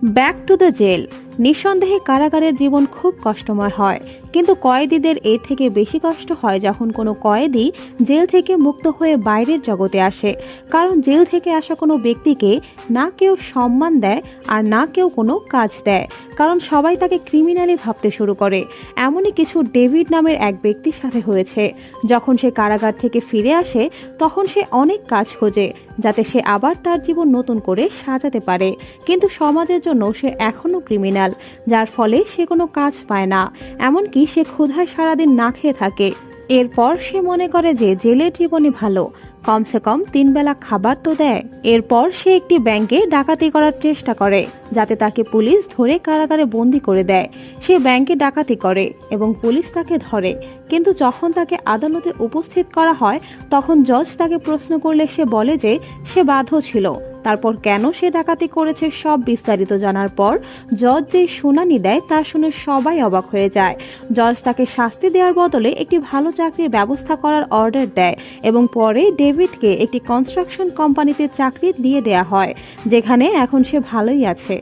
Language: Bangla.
Back to the jail. নিঃসন্দেহে কারাগারের জীবন খুব কষ্টময় হয়, কিন্তু কয়েদিদের এর থেকে বেশি কষ্ট হয় যখন কোনো কয়েদি জেল থেকে মুক্ত হয়ে বাইরের জগতে আসে। কারণ জেল থেকে আসা কোনো ব্যক্তিকে না কেউ সম্মান দেয় আর না কেউ কোনো কাজ দেয়, কারণ সবাই তাকে ক্রিমিনালি ভাবতে শুরু করে। এমনই কিছু ডেভিড নামের এক ব্যক্তির সাথে হয়েছে। যখন সে কারাগার থেকে ফিরে আসে তখন সে অনেক কাজ খোঁজে যাতে সে আবার তার জীবন নতুন করে সাজাতে পারে, কিন্তু সমাজের জন্য সে এখনও ক্রিমিনাল, যার ফলে সে কোনো কাজ পায় না, এমনকি সে ক্ষুধায় সারাদিন না খেয়ে থাকে। এরপর সে মনে করে যে জেলের জীবনই ভালো, কমসে কম 3 বেলা খাবার তো দেয়। এরপর সে একটি ব্যাংকে ডাকাতি করার চেষ্টা করে যাতে তাকে পুলিশ ধরে কারাগারে বন্দি করে দেয়। সে ব্যাংকে ডাকাতি করে এবং পুলিশ তাকে ধরে, কিন্তু যখন তাকে আদালতে উপস্থিত করা হয় তখন জজ তাকে প্রশ্ন করলে সে বলে যে সে বাধ্য ছিল। তারপর কেন সে ডাকাতি করেছে সব বিস্তারিত জানার পর জজ যে শুনানি দেয় তা শুনে সবাই অবাক হয়ে যায়। জজ তাকে শাস্তি দেওয়ার বদলে একটি ভালো চাকরির ব্যবস্থা করার অর্ডার দেয় এবং পরে ডেভিডকে একটি কনস্ট্রাকশন কোম্পানিতে চাকরি দিয়ে দেয়া হয়, যেখানে এখন সে ভালোই আছে।